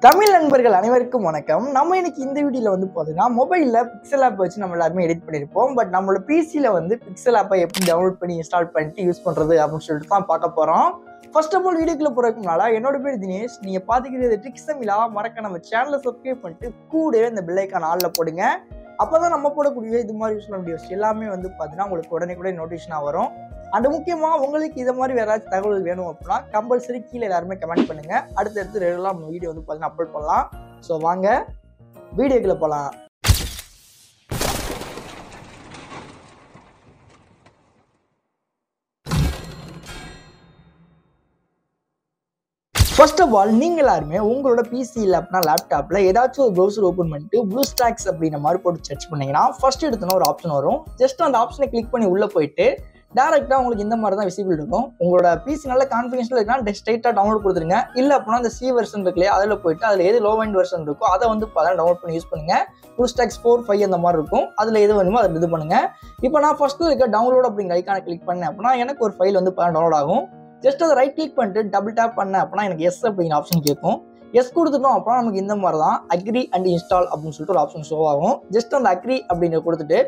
தமிழ் நண்பர்கள் அனைவருக்கும் வணக்கம். நம்ம இன்னைக்கு இந்த வீடியோல வந்து பார்த்தீங்கன்னா மொபைலில் பிக்சல் ஆப் வச்சு நம்ம எல்லாருமே எடிட் பண்ணியிருப்போம். பட் நம்மளோட பிசியில் வந்து பிக்சல் ஆப்பை எப்படி டவுன்லோட் பண்ணி இன்ஸ்டால் பண்ணிட்டு யூஸ் பண்ணுறது அப்படின்னு சொல்லிட்டு தான் பார்க்க போகிறோம். ஃபர்ஸ்ட் ஆஃப் ஆல் வீடியோக்குள்ள போகிறதுக்கு முன்னால் என்னோட பேர் தினேஷ். நீங்கள் பார்த்துக்கிறது ட்ரிக்ஸ் தமிழா. மறக்க நம்ம சேனலை சப்ஸ்கிரைப் பண்ணிட்டு கூட இந்த பெல் ஐக்கான் ஆல்ல போடுங்க. அப்போ தான் நம்ம போடக்கூடிய இது மாதிரி யூஸ்ஃபுல்லான வீடியோஸ் எல்லாமே வந்து பார்த்தீங்கன்னா உங்களுக்கு உடனே நோட்டிஃபிகேஷனாக வரும். அண்ட் முக்கியமாக உங்களுக்கு இதை மாதிரி வேற ஏதாச்சும் தகவல் வேணும் அப்படின்னா கம்பல்சரி கீழே எல்லாருமே கமெண்ட் பண்ணுங்க. அடுத்தடுத்து ரெகுலராக நம்ம வீடியோ வந்து பார்த்தீங்கன்னா அப்லோட் பண்ணலாம். ஸோ வாங்க வீடியோக்குள்ள போகலாம். ஃபர்ஸ்ட் ஆஃப் ஆல் நீங்கள் எல்லாருமே உங்களோட பிசியில் அப்படின்னா லேப்டாப்பில் ஏதாச்சும் ஒரு ப்ரௌசர் ஓப்பன் பண்ணிட்டு ப்ளூஸ்டாக்ஸ் அப்படின்ற மாதிரி போட்டு சர்ச் பண்ணிங்கன்னா ஃபர்ஸ்ட் எடுத்தோன்னா ஒரு ஆப்ஷன் வரும். ஜஸ்ட் அந்த ஆப்ஷனை கிளிக் பண்ணி உள்ளே போயிட்டு டேரெக்டாக உங்களுக்கு இந்த மாதிரி தான் விசிபிள் இருக்கும். உங்களோட பிசி நல்ல கான்ஃபிகரேஷனில் இருக்குன்னா ஸ்ட்ரைட்டாக டவுன்லோட் கொடுத்துருங்க. இல்லை அப்படின்னா அந்த சி வெர்ஷன் இருக்குல்லையா அதில் போயிட்டு அதில் எது லோ எண்ட் வெர்ஷன் இருக்கோ அதை வந்து பார்த்தா டவுன்லோட் பண்ணி யூஸ் பண்ணுங்க. ப்ளூஸ்டாக்ஸ் 4, 5 அந்த மாதிரி இருக்கும். அதில் எது வேணுமோ அதை இது பண்ணுங்க. இப்போ நான் ஃபர்ஸ்ட்டில் இருக்க டவுன்லோட் அப்படிங்கிற ஐக்கானை கிளிக் பண்ணேன் அப்படின்னா எனக்கு ஒரு ஃபைல் வந்து டவுன்லோட் ஆகும். ஜஸ்ட் அதை ரைட் கிளிக் பண்ணிட்டு டபுள் டேப் பண்ணேன் அப்படின்னா எனக்கு எஸ் அப்படிங்கிற ஆப்ஷன் கேட்கும். எஸ் கொடுத்துட்டோம் அப்படின்னா நமக்கு இந்த மாதிரி தான் அக்ரி அண்ட் இன்ஸ்டால் அப்படின்னு சொல்லிட்டு ஒரு ஆப்ஷன் ஷோ ஆகும். ஜஸ்ட் அந்த அக்ரி அப்படின்னு கொடுத்துட்டு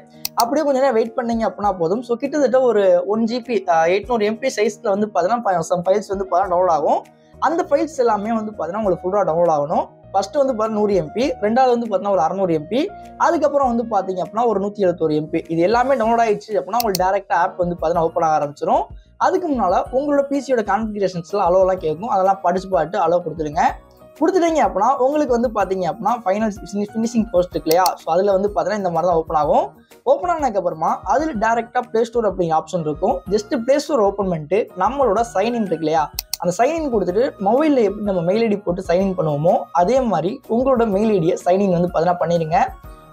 அப்படியே கொஞ்சம் நேரம் வெயிட் பண்ணீங்க அப்படின்னா போதும். ஸோ கிட்டத்தட்ட ஒரு 1 GB 800 MB சைஸில் வந்து பார்த்தீங்கன்னா சம் ஃபைல்ஸ் வந்து பார்த்தீங்கன்னா டவுன்லோட் ஆகும். அந்த ஃபைல்ஸ் எல்லாமே வந்து பார்த்தீங்கன்னா உங்களுக்கு ஃபுல்லாக டவுன்லோட் ஆகணும். ஃபர்ஸ்ட் வந்து பார்த்தீங்கன்னா 100 MB, ரெண்டாவது வந்து பார்த்தீங்கன்னா ஒரு 600 MB, அதுக்கப்புறம் வந்து பார்த்தீங்க அப்படின்னா ஒரு 171 MB. இது எல்லாமே டவுன்லோட் ஆயிடுச்சு அப்படின்னா உங்களுக்கு டேரெக்டாக ஆப் வந்து பார்த்தீங்கன்னா ஓப்பன் ஆக ஆரம்பிச்சிடும். அதுக்கு முன்னால் உங்களோட பிசியோட கான்ஃபிகரேஷன்ஸ்லாம் அலோலாம் கேட்கும். அதெல்லாம் படிச்சு பார்த்து அலோ கொடுத்துட்டீங்க அப்படின்னா உங்களுக்கு வந்து பார்த்தீங்க அப்படின்னா ஃபைனல் ஃபினிஷிங் போஸ்ட் இருக்கு இல்லையா? ஸோ அதில் வந்து பார்த்தீங்கன்னா இந்த மாதிரி தான் ஓப்பன் ஆகும். ஓப்பன் ஆனதுக்கப்புறமா அதில் டேரெக்டாக ப்ளே ஸ்டோர் அப்படிங்கிற ஆப்ஷன் இருக்கும். ஜஸ்ட் ப்ளே ஸ்டோர் ஓப்பன் பண்ணிட்டு நம்மளோட சைன்இன் இருக்கு இல்லையா? அந்த சைன்இன் கொடுத்துட்டு மொபைலில் எப்படி நம்ம மெயில் ஐடி போட்டு சைன்இன் பண்ணுவோமோ அதே மாதிரி உங்களோட மெயில் ஐடியை சைன்இன் வந்து பார்த்தீங்கன்னா பண்ணிடுங்க.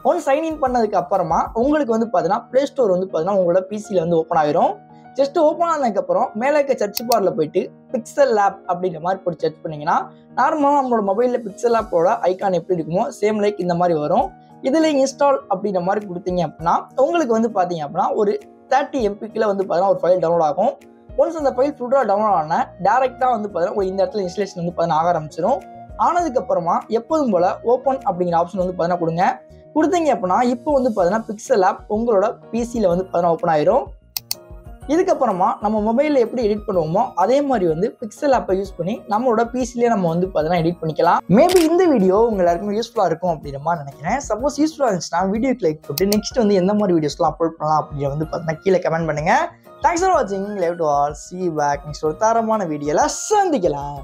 ஒன் சைன்இன் பண்ணதுக்கு அப்புறமா உங்களுக்கு வந்து பார்த்தீங்கன்னா ப்ளே ஸ்டோர் வந்து பார்த்தீங்கன்னா உங்களோட பிசியில் வந்து ஓப்பன் ஆகிரும். ஜஸ்ட் ஓப்பன் ஆனதுக்கப்புறம் மேலே இருக்க சர்ச் பாரில் போயிட்டு பிக்சல் ஆப் அப்படின்ற மாதிரி போட்டு சர்ச் பண்ணிங்கன்னா நார்மலாக நம்மளோட மொபைலில் பிக்சல் ஆப்போட ஐக்கான் எப்படி இருக்குமோ சேம் லைக் இந்த மாதிரி வரும். இதில் இன்ஸ்டால் அப்படின்ற மாதிரி கொடுத்தீங்க அப்படின்னா உங்களுக்கு வந்து பார்த்தீங்க அப்படின்னா ஒரு 30 MBக்குள்ள வந்து பார்த்தீங்கன்னா ஒரு ஃபைல் டவுன்லோட் ஆகும். ஒன்ஸ் அந்த ஃபைல் ஃபுல்லாக டவுன்லோட் ஆன டேரெக்டாக வந்து பார்த்தீங்கன்னா இந்த இடத்துல இன்ஸ்டலேஷன் வந்து பார்த்தீங்கன்னா ஆக ஆரம்பிச்சிடும். ஆனதுக்கப்புறமா எப்போதும் போல் ஓப்பன் அப்படிங்கிற ஆப்ஷன் வந்து பார்த்தீங்கன்னா கொடுத்தீங்க அப்படின்னா இப்போ வந்து பார்த்தீங்கன்னா பிக்சல் ஆப் உங்களோட பிசியில் வந்து பார்த்தீங்கன்னா ஓப்பன் ஆயிரும். இதுக்கப்புறமா நம்ம மொபைலில் எப்படி எடிட் பண்ணுவோமோ அதே மாதிரி வந்து பிக்சல் ஆப்பை யூஸ் பண்ணி நம்மளோட பிசிலேயே நம்ம வந்து பார்த்தீங்கன்னா எடிட் பண்ணிக்கலாம். மேபி இந்த வீடியோ உங்க எல்லாருக்குமே யூஸ்ஃபுல்லாக இருக்கும் அப்படின்ற மாதிரி நினைக்கிறேன். சப்போஸ் யூஸ்ஃபுல்லாக இருந்துச்சுன்னா வீடியோக்கு லைக் போட்டு நெக்ஸ்ட் வந்து எந்த மாதிரி வீடியோஸ்லாம் அப்லோட் பண்ணலாம் அப்படின்னு வந்து பார்த்தீங்கன்னா கீழே கமெண்ட் பண்ணுங்க. தேங்க்ஸ் ஃபார் வாட்சிங். Love to all. see you back. Next ஒரு தரமான வீடியோல சந்திக்கலாம்.